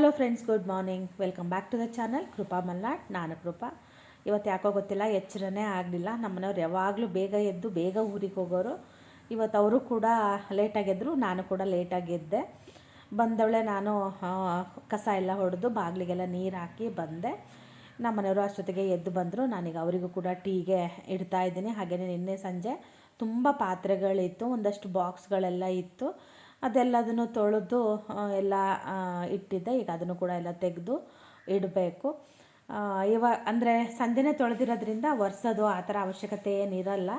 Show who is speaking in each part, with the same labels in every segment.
Speaker 1: Hello friends, good morning. Welcome back to the channel Krupa Malnad. ನಾನು ಕೃಪಾ. ಇವತ್ತು ಯಾಕೋ ಗೊತ್ತಿಲ್ಲ, ಎಚ್ಚರನೇ ಆಗಲಿಲ್ಲ. ನಮ್ಮನೆಯವ್ರು ಯಾವಾಗಲೂ ಬೇಗ ಎದ್ದು ಬೇಗ ಊರಿಗೆ ಹೋಗೋರು. ಇವತ್ತು ಅವರು ಕೂಡ ಲೇಟಾಗೆದ್ದರು, ನಾನು ಕೂಡ ಲೇಟಾಗಿ ಎದ್ದೆ. ಬಂದವಳೆ ನಾನು ಕಸ ಎಲ್ಲ ಹೊಡೆದು ಬಾಗಿಲಿಗೆಲ್ಲ ನೀರು ಹಾಕಿ ಬಂದೆ. ನಮ್ಮನೆಯವರು ಅಷ್ಟೊತ್ತಿಗೆ ಎದ್ದು ಬಂದರು. ನಾನೀಗ ಅವರಿಗೂ ಕೂಡ ಟೀಗೆ ಇಡ್ತಾ ಇದ್ದೀನಿ. ಹಾಗೆಯೇ ನಿನ್ನೆ ಸಂಜೆ ತುಂಬ ಪಾತ್ರೆಗಳಿತ್ತು, ಒಂದಷ್ಟು ಬಾಕ್ಸ್ಗಳೆಲ್ಲ ಇತ್ತು. ಅದೆಲ್ಲದನ್ನು ತೊಳೆದು ಎಲ್ಲ ಇಟ್ಟಿದ್ದೆ. ಈಗ ಅದನ್ನು ಕೂಡ ಎಲ್ಲ ತೆಗೆದು ಇಡಬೇಕು. ಅಂದರೆ ಸಂಜೆನೇ ತೊಳೆದಿರೋದ್ರಿಂದ ಒರೆಸೋದು ಆ ಥರ ಅವಶ್ಯಕತೆ ಏನಿರಲ್ಲ.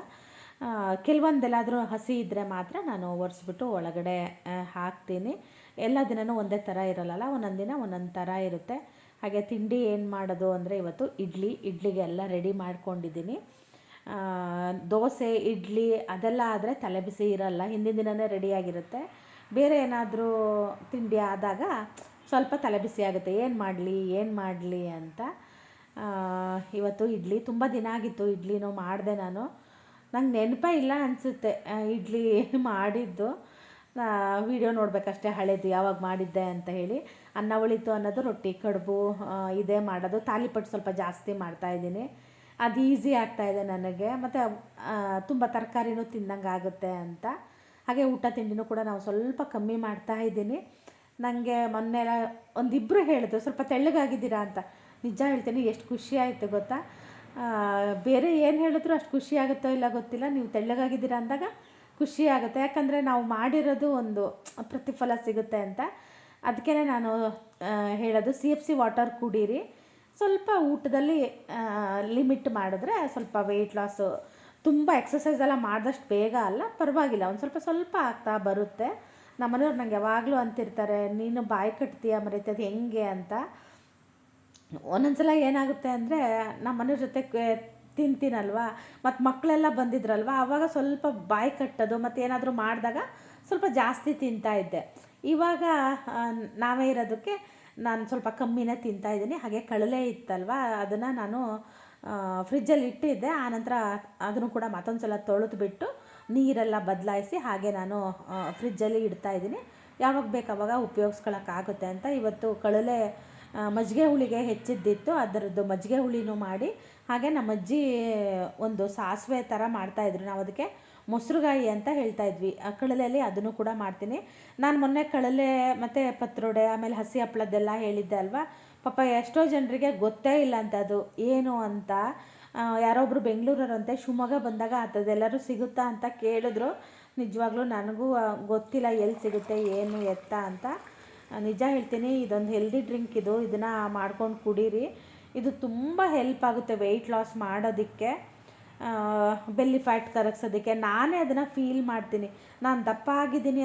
Speaker 1: ಕೆಲವೊಂದೆಲ್ಲಾದರೂ ಹಸಿ ಇದ್ದರೆ ಮಾತ್ರ ನಾನು ಒರೆಸ್ಬಿಟ್ಟು ಒಳಗಡೆ ಹಾಕ್ತೀನಿ. ಎಲ್ಲ ದಿನವೂ ಒಂದೇ ಥರ ಇರಲ್ಲ, ಒಂದೊಂದು ದಿನ ಒಂದೊಂದು ಥರ ಇರುತ್ತೆ. ಹಾಗೆ ತಿಂಡಿ ಏನು ಮಾಡೋದು ಅಂದರೆ ಇವತ್ತು ಇಡ್ಲಿಗೆ ಎಲ್ಲ ರೆಡಿ ಮಾಡ್ಕೊಂಡಿದ್ದೀನಿ. ದೋಸೆ, ಇಡ್ಲಿ ಅದೆಲ್ಲ ಆದರೆ ತಲೆ ಬಿಸಿ ಇರಲ್ಲ, ಹಿಂದಿನ ದಿನವೇ ರೆಡಿಯಾಗಿರುತ್ತೆ. ಬೇರೆ ಏನಾದರೂ ತಿಂಡಿ ಆದಾಗ ಸ್ವಲ್ಪ ತಲೆ ಬಿಸಿ ಆಗುತ್ತೆ, ಏನು ಮಾಡಲಿ ಅಂತ. ಇವತ್ತು ಇಡ್ಲಿ ತುಂಬ ದಿನ ಆಗಿತ್ತು ಇಡ್ಲಿನೂ ಮಾಡಿದೆ. ನಂಗೆ ನೆನಪೇ ಇಲ್ಲ ಅನಿಸುತ್ತೆ ಇಡ್ಲಿ ಮಾಡಿದ್ದು. ವಿಡಿಯೋ ನೋಡಬೇಕಷ್ಟೇ ಹಳೇದು ಯಾವಾಗ ಮಾಡಿದ್ದೆ ಅಂತ ಹೇಳಿ. ಅನ್ನ ಉಳಿತು ಅನ್ನೋದು, ರೊಟ್ಟಿ ಕಡುಬು ಇದೇ ಮಾಡೋದು. ತಾಲಿಪಟ್ಟು ಸ್ವಲ್ಪ ಜಾಸ್ತಿ ಮಾಡ್ತಾಯಿದ್ದೀನಿ, ಅದು ಈಸಿ ಆಗ್ತಾಯಿದೆ ನನಗೆ. ಮತ್ತು ತುಂಬ ತರಕಾರಿನೂ ತಿಂದಂಗೆ ಆಗುತ್ತೆ ಅಂತ. ಹಾಗೆ ಊಟ ತಿಂಡಿನೂ ಕೂಡ ನಾವು ಸ್ವಲ್ಪ ಕಮ್ಮಿ ಮಾಡ್ತಾಯಿದ್ದೀನಿ. ನನಗೆ ಮೊನ್ನೆ ಒಂದಿಬ್ಬರು ಹೇಳಿದ್ರು ಸ್ವಲ್ಪ ತೆಳ್ಳಗಾಗಿದ್ದೀರಾ ಅಂತ. ನಿಜ ಹೇಳ್ತೀನಿ, ಎಷ್ಟು ಖುಷಿ ಆಯಿತು ಗೊತ್ತಾ. ಬೇರೆ ಏನು ಹೇಳಿದ್ರು ಅಷ್ಟು ಖುಷಿ ಆಗುತ್ತೋ ಇಲ್ಲ ಗೊತ್ತಿಲ್ಲ, ನೀವು ತೆಳ್ಳಗಾಗಿದ್ದೀರಾ ಅಂದಾಗ ಖುಷಿ ಆಗುತ್ತೆ. ಯಾಕಂದರೆ ನಾವು ಮಾಡಿರೋದು ಒಂದು ಪ್ರತಿಫಲ ಸಿಗುತ್ತೆ ಅಂತ. ಅದಕ್ಕೇ ನಾನು ಹೇಳೋದು, CFC ವಾಟರ್ ಕುಡೀರಿ. ಸ್ವಲ್ಪ ಊಟದಲ್ಲಿ ಲಿಮಿಟ್ ಮಾಡಿದ್ರೆ ಸ್ವಲ್ಪ ವೆಯ್ಟ್ ಲಾಸು. ತುಂಬ ಎಕ್ಸಸೈಸ್ ಎಲ್ಲ ಮಾಡಿದಷ್ಟು ಬೇಗ ಅಲ್ಲ, ಪರವಾಗಿಲ್ಲ, ಒಂದು ಸ್ವಲ್ಪ ಆಗ್ತಾ ಬರುತ್ತೆ. ನಮ್ಮನೆಯವ್ರು ನಂಗೆ ಯಾವಾಗಲೂ ಅಂತಿರ್ತಾರೆ, ನೀನು ಬಾಯಿ ಕಟ್ತೀಯ ಮರೀತದೆ ಹೆಂಗೆ ಅಂತ. ಒಂದೊಂದು ಸಲ ಏನಾಗುತ್ತೆ ಅಂದರೆ ನಮ್ಮನೆಯವ್ರ ಜೊತೆ ತಿಂತೀನಲ್ವ, ಮತ್ತು ಮಕ್ಕಳೆಲ್ಲ ಬಂದಿದ್ರಲ್ವ, ಆವಾಗ ಸ್ವಲ್ಪ ಬಾಯಿ ಕಟ್ಟೋದು, ಮತ್ತು ಏನಾದರೂ ಮಾಡಿದಾಗ ಸ್ವಲ್ಪ ಜಾಸ್ತಿ ತಿಂತಾಯಿದ್ದೆ. ಇವಾಗ ನಾವೇ ಇರೋದಕ್ಕೆ ನಾನು ಸ್ವಲ್ಪ ಕಮ್ಮಿನೇ ತಿಂತಾಯಿದ್ದೀನಿ. ಹಾಗೆ ಕಳಲೆ ಇತ್ತಲ್ವ, ಅದನ್ನು ನಾನು ಫ್ರಿಜ್ಜಲ್ಲಿ ಇಟ್ಟಿದ್ದೆ. ಆನಂತರ ಅದನ್ನು ಕೂಡ ಮತ್ತೊಂದು ಸಲ ತೊಳೆದ್ಬಿಟ್ಟು ನೀರೆಲ್ಲ ಬದಲಾಯಿಸಿ ಹಾಗೆ ನಾನು ಫ್ರಿಜ್ಜಲ್ಲಿ ಇಡ್ತಾಯಿದ್ದೀನಿ. ಯಾವಾಗ ಬೇಕು ಆವಾಗ ಉಪಯೋಗಿಸ್ಕೊಳ್ಳೋಕ್ಕಾಗುತ್ತೆ ಅಂತ. ಇವತ್ತು ಕಳಲೆ ಮಜ್ಜಿಗೆ ಹುಳಿಗೆ ಹೆಚ್ಚಿದ್ದಿತ್ತು, ಅದರದ್ದು ಮಜ್ಜಿಗೆ ಹುಳಿನೂ ಮಾಡಿ, ಹಾಗೆ ನಮ್ಮ ಅಜ್ಜಿ ಒಂದು ಸಾಸಿವೆ ಥರ ಮಾಡ್ತಾಯಿದ್ರು, ನಾವು ಅದಕ್ಕೆ ಮೊಸರುಗಾಯಿ ಅಂತ ಹೇಳ್ತಾಯಿದ್ವಿ ಕಳಲೆಯಲ್ಲಿ, ಅದನ್ನು ಕೂಡ ಮಾಡ್ತೀನಿ. ನಾನು ಮೊನ್ನೆ ಕಳಲೆ ಮತ್ತು ಪತ್ರೊಡೆ ಆಮೇಲೆ ಹಸಿ ಹಪ್ಪಳದ್ದೆಲ್ಲ ಹೇಳಿದ್ದೆ ಅಲ್ವಾ. ಪಾಪ ಎಷ್ಟೋ ಜನರಿಗೆ ಗೊತ್ತೇ ಇಲ್ಲ ಅಂತ ಅದು ಏನು ಅಂತ. ಯಾರೊಬ್ಬರು ಬೆಂಗಳೂರವರಂತೆ, ಶಿವಮೊಗ್ಗ ಬಂದಾಗ ಅಂಥದ್ದೆಲ್ಲರೂ ಸಿಗುತ್ತಾ ಅಂತ ಕೇಳಿದ್ರು. ನಿಜವಾಗ್ಲೂ ನನಗೂ ಗೊತ್ತಿಲ್ಲ ಎಲ್ಲಿ ಸಿಗುತ್ತೆ ಏನು ಎತ್ತ ಅಂತ. ನಿಜ ಹೇಳ್ತೀನಿ, ಇದೊಂದು ಹೆಲ್ದಿ ಡ್ರಿಂಕ್ ಇದು, ಇದನ್ನು ಮಾಡ್ಕೊಂಡು ಕುಡೀರಿ. ಇದು ತುಂಬ ಹೆಲ್ಪ್ ಆಗುತ್ತೆ ವೆಯ್ಟ್ ಲಾಸ್ ಮಾಡೋದಕ್ಕೆ, ಬೆಲ್ಲಿ ಫ್ಯಾಟ್ ಕರಗಿಸೋದಕ್ಕೆ. ನಾನೇ ಅದನ್ನು ಫೀಲ್ ಮಾಡ್ತೀನಿ. ನಾನು ದಪ್ಪ ಆಗಿದ್ದೀನಿ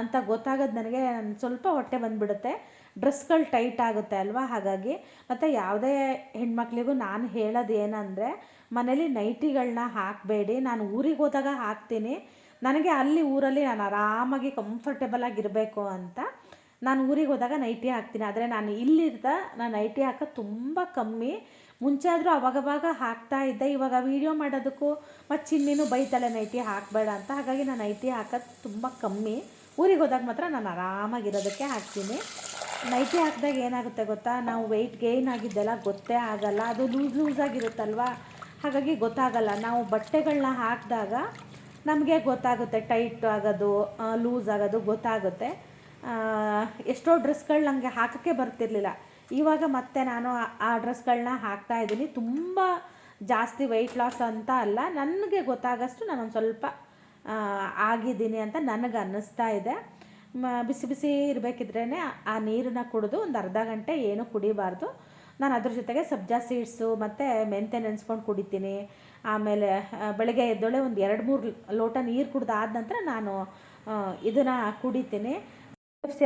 Speaker 1: ಅಂತ ಗೊತ್ತಾಗೋದು ನನಗೆ ಸ್ವಲ್ಪ ಹೊಟ್ಟೆ ಬಂದುಬಿಡುತ್ತೆ, ಡ್ರೆಸ್ಗಳು ಟೈಟ್ ಆಗುತ್ತೆ ಅಲ್ವಾ. ಹಾಗಾಗಿ ಮತ್ತು ಯಾವುದೇ ಹೆಣ್ಮಕ್ಳಿಗೂ ನಾನು ಹೇಳೋದು ಏನಂದರೆ, ಮನೇಲಿ ನೈಟಿಗಳನ್ನ ಹಾಕಬೇಡಿ. ನಾನು ಊರಿಗೆ ಹೋದಾಗ ಹಾಕ್ತೀನಿ, ನನಗೆ ಅಲ್ಲಿ ಊರಲ್ಲಿ ನಾನು ಆರಾಮಾಗಿ ಕಂಫರ್ಟೇಬಲ್ ಆಗಿರಬೇಕು ಅಂತ ನಾನು ಊರಿಗೆ ಹೋದಾಗ ನೈಟಿ ಹಾಕ್ತೀನಿ. ಆದರೆ ನಾನು ನಾನು ನೈಟಿ ಹಾಕೋದು ತುಂಬ ಕಮ್ಮಿ. ಮುಂಚೆ ಆದರೂ ಅವಾಗವಾಗ ಹಾಕ್ತಾ ಇದ್ದೆ. ಇವಾಗ ವೀಡಿಯೋ ಮಾಡೋದಕ್ಕೂ ಮತ್ತು ಚಿನ್ನಿನೂ ಬೈತಾಳೆ ನೈಟಿ ಹಾಕಬೇಡ ಅಂತ. ಹಾಗಾಗಿ ನಾನು ನೈಟಿ ಹಾಕೋದು ತುಂಬ ಕಮ್ಮಿ. ಊರಿಗೆ ಹೋದಾಗ ಮಾತ್ರ ನಾನು ಆರಾಮಾಗಿರೋದಕ್ಕೆ ಹಾಕ್ತೀನಿ. ನೈಟಿ ಹಾಕಿದಾಗ ಏನಾಗುತ್ತೆ ಗೊತ್ತಾ, ನಾವು ವೆಯ್ಟ್ ಗೇಯ್ನ್ ಆಗಿದ್ದೆಲ್ಲ ಗೊತ್ತೇ ಆಗಲ್ಲ. ಅದು ಲೂಸಾಗಿರುತ್ತಲ್ವ, ಹಾಗಾಗಿ ಗೊತ್ತಾಗಲ್ಲ. ನಾವು ಬಟ್ಟೆಗಳನ್ನ ಹಾಕಿದಾಗ ನಮಗೆ ಗೊತ್ತಾಗುತ್ತೆ, ಟೈಟ್ ಆಗೋದು ಲೂಸ್ ಆಗೋದು ಗೊತ್ತಾಗುತ್ತೆ. ಎಷ್ಟೋ ಡ್ರೆಸ್ಗಳು ನನಗೆ ಹಾಕೋಕ್ಕೆ ಬರ್ತಿರ್ಲಿಲ್ಲ, ಇವಾಗ ಮತ್ತೆ ನಾನು ಆ ಡ್ರೆಸ್ಗಳನ್ನ ಹಾಕ್ತಾಯಿದ್ದೀನಿ. ತುಂಬ ಜಾಸ್ತಿ ವೆಯ್ಟ್ ಲಾಸ್ ಅಂತ ಅಲ್ಲ, ನನಗೆ ಗೊತ್ತಾಗಷ್ಟು ನಾನೊಂದು ಸ್ವಲ್ಪ ಆಗಿದ್ದೀನಿ ಅಂತ ನನಗೆ ಅನ್ನಿಸ್ತಾ ಇದೆ. ಬಿಸಿ ಬಿಸಿ ಇರಬೇಕಿದ್ರೇ ಆ ನೀರನ್ನ ಕುಡಿದು ಒಂದು ಅರ್ಧ ಗಂಟೆ ಏನೂ ಕುಡಿಬಾರ್ದು. ನಾನು ಅದ್ರ ಜೊತೆಗೆ ಸಬ್ಜಾ ಸೀಡ್ಸು ಮತ್ತು ಮೆಂತೆ ನೆನೆಸ್ಕೊಂಡು ಕುಡಿತೀನಿ. ಆಮೇಲೆ ಬೆಳಗ್ಗೆ ಎದ್ದೊಳೆ ಒಂದು 2-3 ಲೋಟ ನೀರು ಕುಡ್ದಾದ ನಂತರ ನಾನು ಇದನ್ನು ಕುಡಿತೀನಿ.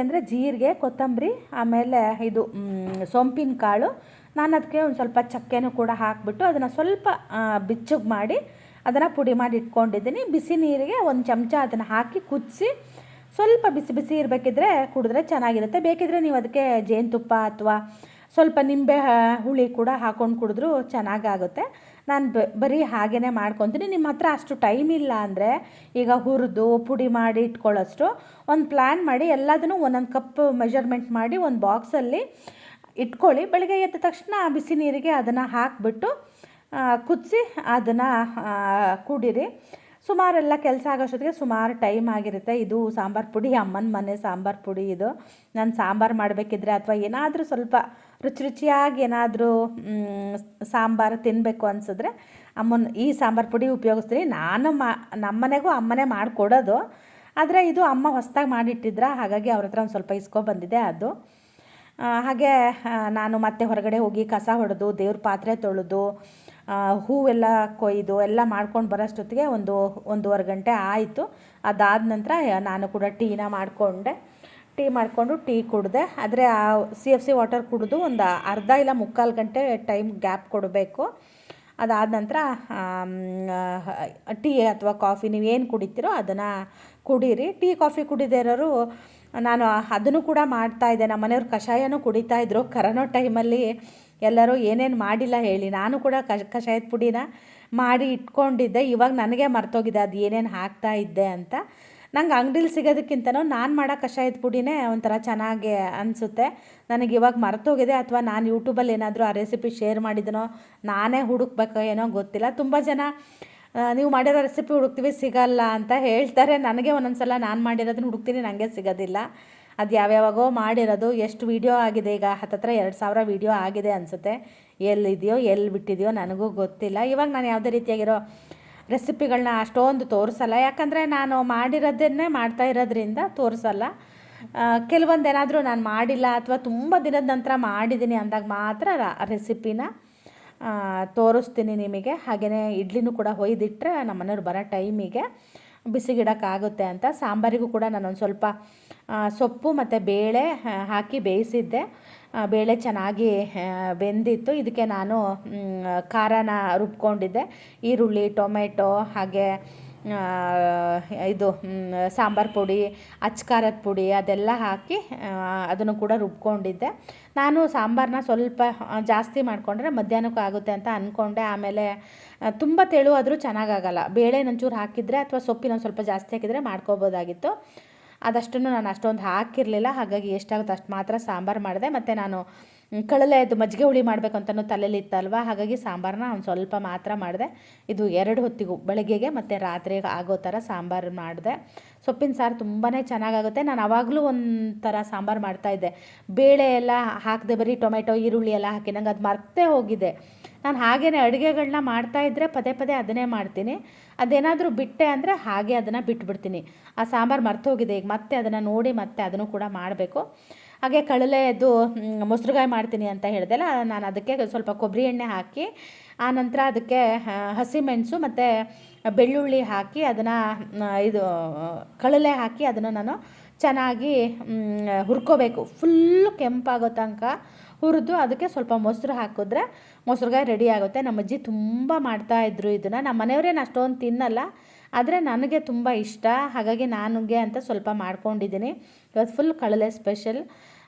Speaker 1: ಅಂದರೆ ಜೀರಿಗೆ, ಕೊತ್ತಂಬರಿ, ಆಮೇಲೆ ಇದು ಸೋಂಪಿನ ಕಾಳು. ನಾನು ಅದಕ್ಕೆ ಒಂದು ಸ್ವಲ್ಪ ಚಕ್ಕೆನೂ ಕೂಡ ಹಾಕಿಬಿಟ್ಟು ಅದನ್ನು ಸ್ವಲ್ಪ ಬಿಚ್ಚಗೆ ಮಾಡಿ ಅದನ್ನು ಪುಡಿ ಮಾಡಿ ಇಟ್ಕೊಂಡಿದ್ದೀನಿ. ಬಿಸಿ ನೀರಿಗೆ ಒಂದು ಚಮಚ ಅದನ್ನು ಹಾಕಿ ಕುದಿಸಿ ಸ್ವಲ್ಪ ಬಿಸಿ ಬಿಸಿ ಇರಬೇಕಿದ್ರೆ ಕುಡಿದ್ರೆ ಚೆನ್ನಾಗಿರುತ್ತೆ. ಬೇಕಿದ್ರೆ ನೀವು ಅದಕ್ಕೆ ಜೇನುತುಪ್ಪ ಅಥವಾ ಸ್ವಲ್ಪ ನಿಂಬೆ ಹುಳಿ ಕೂಡ ಹಾಕ್ಕೊಂಡು ಕುಡಿದ್ರೂ ಚೆನ್ನಾಗಾಗುತ್ತೆ. ನಾನು ಬರೀ ಹಾಗೇ ಮಾಡ್ಕೊತೀನಿ. ನಿಮ್ಮ ಹತ್ರ ಅಷ್ಟು ಟೈಮ್ ಇಲ್ಲ ಅಂದರೆ ಈಗ ಹುರಿದು ಪುಡಿ ಮಾಡಿ ಇಟ್ಕೊಳ್ಳೋಷ್ಟು ಒಂದು ಪ್ಲ್ಯಾನ್ ಮಾಡಿ ಎಲ್ಲದನ್ನು ಒಂದೊಂದು ಕಪ್ ಮೆಜರ್ಮೆಂಟ್ ಮಾಡಿ ಒಂದು ಬಾಕ್ಸಲ್ಲಿ ಇಟ್ಕೊಳ್ಳಿ. ಬೆಳಗ್ಗೆ ಎದ್ದ ತಕ್ಷಣ ಬಿಸಿ ನೀರಿಗೆ ಅದನ್ನು ಹಾಕಿಬಿಟ್ಟು ಕುದಿಸಿ ಅದನ್ನು ಕುಡೀರಿ. ಸುಮಾರೆಲ್ಲ ಕೆಲಸ ಆಗೋಷ್ಟೊತ್ತಿಗೆ ಸುಮಾರು ಟೈಮ್ ಆಗಿರುತ್ತೆ. ಇದು ಸಾಂಬಾರು ಪುಡಿ, ಅಮ್ಮನ ಮನೆ ಸಾಂಬಾರು ಪುಡಿ ಇದು. ನಾನು ಸಾಂಬಾರು ಮಾಡಬೇಕಿದ್ರೆ ಅಥವಾ ಏನಾದರೂ ಸ್ವಲ್ಪ ರುಚಿಯಾಗಿ ಏನಾದರೂ ಸಾಂಬಾರು ತಿನ್ನಬೇಕು ಅನಿಸಿದ್ರೆ ಅಮ್ಮನ ಈ ಸಾಂಬಾರು ಪುಡಿ ಉಪಯೋಗಿಸ್ತೀನಿ. ನಾನು ನಮ್ಮನೆಗೂ ಅಮ್ಮನೇ ಮಾಡಿಕೊಡೋದು. ಆದರೆ ಇದು ಅಮ್ಮ ಹೊಸದಾಗಿ ಮಾಡಿಟ್ಟಿದ್ರ, ಹಾಗಾಗಿ ಅವ್ರ ಹತ್ರ ಒಂದು ಸ್ವಲ್ಪ ಇಸ್ಕೊಬಂದಿದೆ ಅದು. ಹಾಗೆ ನಾನು ಮತ್ತೆ ಹೊರಗಡೆ ಹೋಗಿ ಕಸ ಹೊಡೆದು ದೇವ್ರ ಪಾತ್ರೆ ತೊಳೆದು ಹೂವೆಲ್ಲ ಕೊಯ್ದು ಎಲ್ಲ ಮಾಡ್ಕೊಂಡು ಬರೋಷ್ಟೊತ್ತಿಗೆ ಒಂದೂವರೆ ಗಂಟೆ ಆಯಿತು. ಅದಾದ ನಂತರ ನಾನು ಕೂಡ ಟೀ ಮಾಡಿಕೊಂಡು ಟೀ ಕುಡಿದೆ. ಆದರೆ ಆ CFC ವಾಟರ್ ಕುಡಿದು ಒಂದು ಅರ್ಧ ಇಲ್ಲ ಮುಕ್ಕಾಲು ಗಂಟೆ ಟೈಮ್ ಗ್ಯಾಪ್ ಕೊಡಬೇಕು. ಅದಾದ ನಂತರ ಟೀ ಅಥವಾ ಕಾಫಿ ನೀವೇನು ಕುಡಿತೀರೋ ಅದನ್ನು ಕುಡೀರಿ. ಟೀ ಕಾಫಿ ಕುಡಿದೇ ಇರೋರು, ನಾನು ಅದನ್ನು ಕೂಡ ಮಾಡ್ತಾಯಿದ್ದೆ. ನಮ್ಮ ಮನೆಯವ್ರು ಕಷಾಯನೂ ಕುಡಿತಾಯಿದ್ರು. ಕರೋನಾ ಟೈಮಲ್ಲಿ ಎಲ್ಲರೂ ಏನೇನು ಮಾಡಿಲ್ಲ ಹೇಳಿ, ನಾನು ಕೂಡ ಕಷಾಯದ ಪುಡಿನ ಮಾಡಿ ಇಟ್ಕೊಂಡಿದ್ದೆ. ಇವಾಗ ನನಗೆ ಮರ್ತೋಗಿದೆ ಅದು ಏನೇನು ಹಾಕ್ತಾಯಿದ್ದೆ ಅಂತ. ನಂಗೆ ಅಂಗಡೀಲಿ ಸಿಗೋದಕ್ಕಿಂತನೂ ನಾನು ಮಾಡೋ ಕಷಾಯದ ಪುಡಿನೇ ಒಂಥರ ಚೆನ್ನಾಗಿ ಅನಿಸುತ್ತೆ. ನನಗೆ ಇವಾಗ ಮರ್ತೋಗಿದೆ, ಅಥವಾ ನಾನು ಯೂಟ್ಯೂಬಲ್ಲಿ ಏನಾದರೂ ಆ ರೆಸಿಪಿ ಶೇರ್ ಮಾಡಿದನೋ ನಾನೇ ಹುಡುಕ್ಬೇಕೋ ಏನೋ ಗೊತ್ತಿಲ್ಲ. ತುಂಬ ಜನ ನೀವು ಮಾಡಿರೋ ರೆಸಿಪಿ ಹುಡುಕ್ತೀವಿ ಸಿಗಲ್ಲ ಅಂತ ಹೇಳ್ತಾರೆ. ನನಗೆ ಒಂದೊಂದು ಸಲ ನಾನು ಮಾಡಿರೋದನ್ನ ಹುಡುಕ್ತೀನಿ, ನನಗೆ ಸಿಗೋದಿಲ್ಲ. ಅದು ಯಾವ್ಯಾವಾಗೋ ಮಾಡಿರೋದು. ಎಷ್ಟು ವೀಡಿಯೋ ಆಗಿದೆ ಈಗ, ಹತ್ತತ್ರ 2000 ವೀಡಿಯೋ ಆಗಿದೆ ಅನಿಸುತ್ತೆ. ಎಲ್ಲಿದೆಯೋ ಎಲ್ಲಿ ಬಿಟ್ಟಿದೆಯೋ ನನಗೂ ಗೊತ್ತಿಲ್ಲ. ಇವಾಗ ನಾನು ಯಾವುದೇ ರೀತಿಯಾಗಿರೋ ರೆಸಿಪಿಗಳನ್ನ ಅಷ್ಟೊಂದು ತೋರಿಸಲ್ಲ, ಯಾಕಂದರೆ ನಾನು ಮಾಡಿರೋದನ್ನೇ ಮಾಡ್ತಾ ಇರೋದ್ರಿಂದ ತೋರಿಸಲ್ಲ. ಕೆಲವೊಂದು ಏನಾದರೂ ನಾನು ಮಾಡಿಲ್ಲ ಅಥವಾ ತುಂಬ ದಿನದ ನಂತರ ಮಾಡಿದ್ದೀನಿ ಅಂದಾಗ ಮಾತ್ರ ರೆಸಿಪಿನ ತೋರಿಸ್ತೀನಿ ನಿಮಗೆ. ಹಾಗೆಯೇ ಇಡ್ಲಿನೂ ಕೂಡ ಹೊಯ್ದಿಟ್ಟರೆ ನಮ್ಮ ಮನೆಯವ್ರು ಬರೋ ಟೈಮಿಗೆ ಬಿಸಿಗಿಡೋಕ್ಕಾಗುತ್ತೆ ಅಂತ. ಸಾಂಬಾರಿಗೂ ಕೂಡ ನಾನೊಂದು ಸ್ವಲ್ಪ ಸೊಪ್ಪು ಮತ್ತು ಬೇಳೆ ಹಾಕಿ ಬೇಯಿಸಿದ್ದೆ. ಬೇಳೆ ಚೆನ್ನಾಗಿ ಬೆಂದಿತ್ತು. ಇದಕ್ಕೆ ನಾನು ಖಾರನ ರುಬ್ಕೊಂಡಿದ್ದೆ. ಈರುಳ್ಳಿ, ಟೊಮೆಟೊ, ಹಾಗೆ ಇದು ಸಾಂಬಾರು ಪುಡಿ, ಅಚ್ಕಾರದ ಪುಡಿ ಅದೆಲ್ಲ ಹಾಕಿ ಅದನ್ನು ಕೂಡ ರುಬ್ಕೊಂಡಿದ್ದೆ. ನಾನು ಸಾಂಬಾರನ್ನ ಸ್ವಲ್ಪ ಜಾಸ್ತಿ ಮಾಡಿಕೊಂಡ್ರೆ ಮಧ್ಯಾಹ್ನಕ್ಕೂ ಆಗುತ್ತೆ ಅಂತ ಅಂದ್ಕೊಂಡೆ. ಆಮೇಲೆ ತುಂಬ ತೆಳುವಾದರೂ ಚೆನ್ನಾಗಾಗಲ್ಲ. ಬೇಳೆ ಒಂಚೂರು ಹಾಕಿದರೆ ಅಥವಾ ಸೊಪ್ಪಿನ ಸ್ವಲ್ಪ ಜಾಸ್ತಿ ಹಾಕಿದರೆ ಮಾಡ್ಕೋಬೋದಾಗಿತ್ತು. ಅದಷ್ಟನ್ನು ನಾನು ಅಷ್ಟೊಂದು ಹಾಕಿರಲಿಲ್ಲ. ಹಾಗಾಗಿ ಎಷ್ಟಾಗುತ್ತೆ ಅಷ್ಟು ಮಾತ್ರ ಸಾಂಬಾರು ಮಾಡಿದೆ. ಮತ್ತು ನಾನು ಕಳಲೆದು ಮಜ್ಜಿಗೆ ಹುಳಿ ಮಾಡಬೇಕು ಅಂತಲೂ ತಲೆಯಲ್ಲಿ ಇತ್ತಲ್ವ, ಹಾಗಾಗಿ ಸಾಂಬಾರನ್ನ ಒಂದು ಸ್ವಲ್ಪ ಮಾತ್ರ ಮಾಡಿದೆ. ಇದು 2 ಹೊತ್ತಿಗೂ, ಬೆಳಗ್ಗೆಗೆ ಮತ್ತು ರಾತ್ರಿಗೆ ಆಗೋ ಥರ ಸಾಂಬಾರು ಮಾಡಿದೆ. ಸೊಪ್ಪಿನ ಸಾರು ತುಂಬಾ ಚೆನ್ನಾಗಾಗುತ್ತೆ. ನಾನು ಆವಾಗಲೂ ಒಂಥರ ಸಾಂಬಾರು ಮಾಡ್ತಾಯಿದ್ದೆ, ಬೇಳೆ ಎಲ್ಲ ಹಾಕದೆ ಬರೀ ಟೊಮೆಟೊ, ಈರುಳ್ಳಿ ಎಲ್ಲ ಹಾಕಿ. ನಂಗೆ ಅದು ಮರ್ತೇ ಹೋಗಿದೆ. ನಾನು ಹಾಗೇ ಅಡುಗೆಗಳನ್ನ ಮಾಡ್ತಾಯಿದ್ರೆ ಪದೇ ಅದನ್ನೇ ಮಾಡ್ತೀನಿ. ಅದೇನಾದರೂ ಬಿಟ್ಟೆ ಅಂದರೆ ಹಾಗೆ ಅದನ್ನು ಬಿಟ್ಬಿಡ್ತೀನಿ. ಆ ಸಾಂಬಾರು ಮರ್ತೋಗಿದೆ. ಈಗ ಮತ್ತೆ ಅದನ್ನು ನೋಡಿ ಮತ್ತೆ ಅದನ್ನು ಕೂಡ ಮಾಡಬೇಕು. ಹಾಗೆ ಕಳಲೆದು ಮೊಸರುಗಾಯಿ ಮಾಡ್ತೀನಿ ಅಂತ ಹೇಳಿದೆಲ್ಲ, ನಾನು ಅದಕ್ಕೆ ಸ್ವಲ್ಪ ಕೊಬ್ಬರಿ ಎಣ್ಣೆ ಹಾಕಿ ಆನಂತರ ಅದಕ್ಕೆ ಹಸಿಮೆಣಸು ಮತ್ತು ಬೆಳ್ಳುಳ್ಳಿ ಹಾಕಿ ಅದನ್ನು ಕಳಲೆ ಹಾಕಿ ಅದನ್ನು ನಾನು ಚೆನ್ನಾಗಿ ಹುರ್ಕೋಬೇಕು. ಫುಲ್ಲು ಕೆಂಪಾಗೋ ತನಕ ಹುರಿದು ಅದಕ್ಕೆ ಸ್ವಲ್ಪ ಮೊಸರು ಹಾಕಿದ್ರೆ ಮೊಸರುಗಾಯಿ ರೆಡಿ ಆಗುತ್ತೆ. ನಮ್ಮ ಅಜ್ಜಿ ತುಂಬ ಮಾಡ್ತಾಯಿದ್ರು ಇದನ್ನು. ನಮ್ಮ ಮನೆಯವರೇನು ಅಷ್ಟೊಂದು ತಿನ್ನಲ್ಲ, ಆದರೆ ನನಗೆ ತುಂಬ ಇಷ್ಟ. ಹಾಗಾಗಿ ನನಗೆ ಅಂತ ಸ್ವಲ್ಪ ಮಾಡ್ಕೊಂಡಿದ್ದೀನಿ. ಇವತ್ತು ಫುಲ್ ಕಳಲೆ ಸ್ಪೆಷಲ್.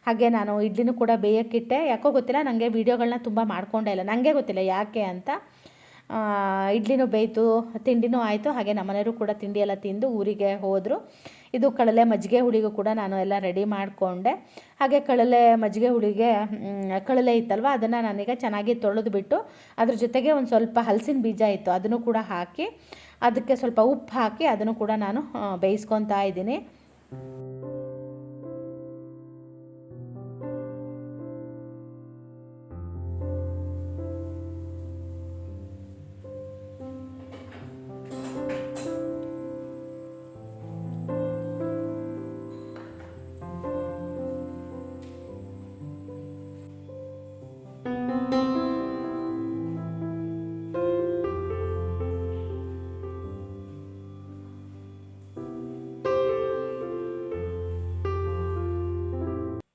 Speaker 1: ಹಾಗೆ ನಾನು ಇಡ್ಲಿನೂ ಕೂಡ ಬೇಯಕ್ಕಿಟ್ಟೆ. ಯಾಕೋ ಗೊತ್ತಿಲ್ಲ, ನನಗೆ ವೀಡಿಯೋಗಳನ್ನ ತುಂಬ ಮಾಡ್ಕೊಂಡೇ ಇಲ್ಲ, ನನಗೆ ಗೊತ್ತಿಲ್ಲ ಯಾಕೆ ಅಂತ. ಇಡ್ಲಿನೂ ಬೇಯಿತು, ತಿಂಡಿನೂ ಆಯಿತು. ಹಾಗೆ ನಮ್ಮನೆಯವರು ಕೂಡ ತಿಂಡಿ ಎಲ್ಲ ತಿಂದು ಊರಿಗೆ ಹೋದರು. ಇದು ಕಳಲೆ ಮಜ್ಜಿಗೆ ಹುಳಿಗೂ ಕೂಡ ನಾನು ಎಲ್ಲ ರೆಡಿ ಮಾಡಿಕೊಂಡೆ. ಹಾಗೆ ಕಳಲೆ ಮಜ್ಜಿಗೆ ಹುಳಿಗೆ ಕಳಲೆ ಇತ್ತಲ್ವ, ಅದನ್ನು ನಾನೀಗ ಚೆನ್ನಾಗಿ ತೊಳೆದು ಬಿಟ್ಟು ಅದ್ರ ಜೊತೆಗೆ ಒಂದು ಸ್ವಲ್ಪ ಹಲಸಿನ ಬೀಜ ಇತ್ತು, ಅದನ್ನು ಕೂಡ ಹಾಕಿ ಅದಕ್ಕೆ ಸ್ವಲ್ಪ ಉಪ್ಪು ಹಾಕಿ ಅದನ್ನು ಕೂಡ ನಾನು ಬೇಯಿಸ್ಕೊತಾ ಇದ್ದೀನಿ.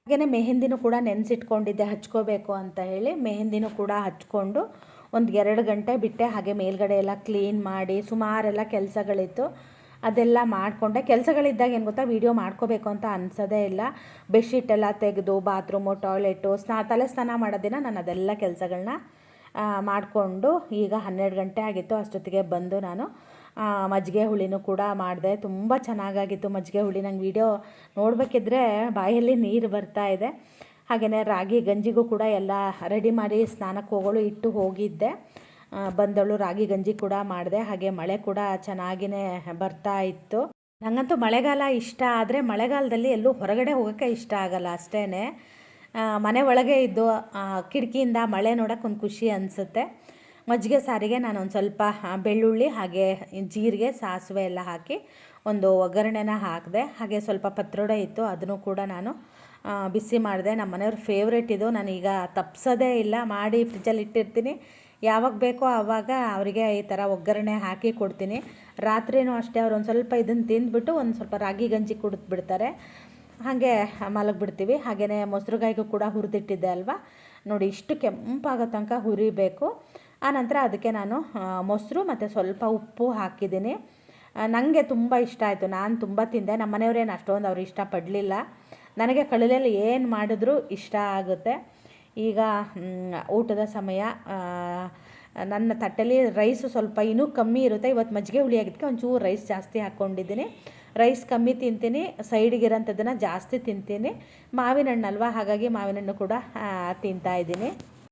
Speaker 1: ಹಾಗೆಯೇ ಮೆಹಂದಿನೂ ಕೂಡ ನೆನೆಸಿಟ್ಕೊಂಡಿದ್ದೆ ಹಚ್ಕೋಬೇಕು ಅಂತ ಹೇಳಿ. ಮೆಹಂದಿನೂ ಕೂಡ ಹಚ್ಕೊಂಡು ಒಂದು 2 ಗಂಟೆ ಬಿಟ್ಟೆ. ಹಾಗೆ ಮೇಲ್ಗಡೆ ಎಲ್ಲ ಕ್ಲೀನ್ ಮಾಡಿ ಸುಮಾರೆಲ್ಲ ಕೆಲಸಗಳಿತ್ತು. ಅದೆಲ್ಲ ಮಾಡಿಕೊಂಡೆ. ಕೆಲಸಗಳಿದ್ದಾಗ ಏನು ಗೊತ್ತಾ, ವೀಡಿಯೋ ಮಾಡ್ಕೋಬೇಕು ಅಂತ ಅನಿಸೋದೇ ಇಲ್ಲ. ಬೆಡ್ಶೀಟೆಲ್ಲ ತೆಗೆದು ಬಾತ್ರೂಮು, ಟಾಯ್ಲೆಟು, ತಲೆ ಸ್ನಾನ ಮಾಡೋ ದಿನ ನಾನು ಅದೆಲ್ಲ ಕೆಲಸಗಳನ್ನ ಮಾಡಿಕೊಂಡು, ಈಗ 12 ಗಂಟೆ ಆಗಿತ್ತು. ಅಷ್ಟೊತ್ತಿಗೆ ಬಂದು ನಾನು ಮಜ್ಜಿಗೆ ಹುಳಿನೂ ಕೂಡ ಮಾಡಿದೆ. ತುಂಬ ಚೆನ್ನಾಗಾಗಿತ್ತು ಮಜ್ಜಿಗೆ ಹುಳಿ. ನಂಗೆ ವೀಡಿಯೋ ನೋಡಬೇಕಿದ್ರೆ ಬಾಯಲ್ಲಿ ನೀರು ಬರ್ತಾ ಇದೆ. ಹಾಗೆಯೇ ರಾಗಿ ಗಂಜಿಗೂ ಕೂಡ ಎಲ್ಲ ರೆಡಿ ಮಾಡಿ ಸ್ನಾನಕ್ಕೆ ಹೋಗೋಳು ಇಟ್ಟು ಹೋಗಿದ್ದೆ. ಬಂದವಳು ರಾಗಿ ಗಂಜಿ ಕೂಡ ಮಾಡಿದೆ. ಹಾಗೆ ಮಳೆ ಕೂಡ ಚೆನ್ನಾಗಿಯೇ ಬರ್ತಾ ಇತ್ತು. ನನಗಂತೂ ಮಳೆಗಾಲ ಇಷ್ಟ, ಆದರೆ ಮಳೆಗಾಲದಲ್ಲಿ ಎಲ್ಲೂ ಹೊರಗಡೆ ಹೋಗೋಕ್ಕೆ ಇಷ್ಟ ಆಗಲ್ಲ ಅಷ್ಟೇ. ಮನೆ ಒಳಗೆ ಇದ್ದು ಕಿಟಕಿಯಿಂದ ಮಳೆ ನೋಡೋಕೆ ಒಂದು ಖುಷಿ ಅನಿಸುತ್ತೆ. ಮಜ್ಜಿಗೆ ಸಾರಿಗೆ ನಾನು ಒಂದು ಸ್ವಲ್ಪ ಬೆಳ್ಳುಳ್ಳಿ ಹಾಗೆ ಜೀರಿಗೆ, ಸಾಸಿವೆ ಎಲ್ಲ ಹಾಕಿ ಒಂದು ಒಗ್ಗರಣೆನ ಹಾಕಿದೆ. ಹಾಗೆ ಸ್ವಲ್ಪ ಪತ್ರೊಡೆ ಇತ್ತು, ಅದನ್ನು ಕೂಡ ನಾನು ಬಿಸಿ ಮಾಡಿದೆ. ನಮ್ಮ ಮನೆಯವ್ರ ಫೇವ್ರೇಟ್ ಇದು. ನಾನೀಗ ತಪ್ಪಿಸೋದೇ ಇಲ್ಲ, ಮಾಡಿ ಫ್ರಿಜ್ಜಲ್ಲಿ ಇಟ್ಟಿರ್ತೀನಿ. ಯಾವಾಗ ಬೇಕೋ ಆವಾಗ ಅವರಿಗೆ ಈ ಥರ ಒಗ್ಗರಣೆ ಹಾಕಿ ಕೊಡ್ತೀನಿ. ರಾತ್ರಿನೂ ಅಷ್ಟೇ, ಅವ್ರು ಒಂದು ಸ್ವಲ್ಪ ಇದನ್ನು ತಿಂದುಬಿಟ್ಟು ಒಂದು ಸ್ವಲ್ಪ ರಾಗಿ ಗಂಜಿ ಕುಡಿದ್ಬಿಡ್ತಾರೆ. ಹಾಗೆ ಮಲಗಿಬಿಡ್ತೀವಿ. ಹಾಗೆಯೇ ಮೊಸರುಗಾಯಿಗೂ ಕೂಡ ಹುರಿದಿಟ್ಟಿದ್ದೆ ಅಲ್ವಾ, ನೋಡಿ ಇಷ್ಟು ಕೆಂಪಾಗೋ ತನಕ ಹುರಿಬೇಕು. ಆನಂತರ ಅದಕ್ಕೆ ನಾನು ಮೊಸರು ಮತ್ತು ಸ್ವಲ್ಪ ಉಪ್ಪು ಹಾಕಿದ್ದೀನಿ. ನನಗೆ ತುಂಬ ಇಷ್ಟ ಆಯಿತು, ನಾನು ತುಂಬ ತಿಂದೆ. ನಮ್ಮ ಮನೆಯವ್ರೇನು ಅಷ್ಟೊಂದು ಅವ್ರು ಇಷ್ಟಪಡಲಿಲ್ಲ. ನನಗೆ ಕಳಲೆಯಲ್ಲಿ ಏನು ಮಾಡಿದ್ರೂ ಇಷ್ಟ ಆಗುತ್ತೆ. ಈಗ ಊಟದ ಸಮಯ. ನನ್ನ ತಟ್ಟೆಲಿ ರೈಸು ಸ್ವಲ್ಪ ಇನ್ನೂ ಕಮ್ಮಿ ಇರುತ್ತೆ. ಇವತ್ತು ಮಜ್ಜಿಗೆ ಹುಳಿ ಆಗಿದ್ದಕ್ಕೆ ಒಂಚೂರು ರೈಸ್ ಜಾಸ್ತಿ ಹಾಕ್ಕೊಂಡಿದ್ದೀನಿ. ರೈಸ್ ಕಮ್ಮಿ ತಿಂತೀನಿ, ಸೈಡಿಗಿರೋಂಥದ್ದನ್ನು ಜಾಸ್ತಿ ತಿಂತೀನಿ. ಮಾವಿನ ಹಣ್ಣು ಅಲ್ವಾ, ಹಾಗಾಗಿ ಮಾವಿನ ಹಣ್ಣು ಕೂಡ ತಿಂತಾಯಿದ್ದೀನಿ.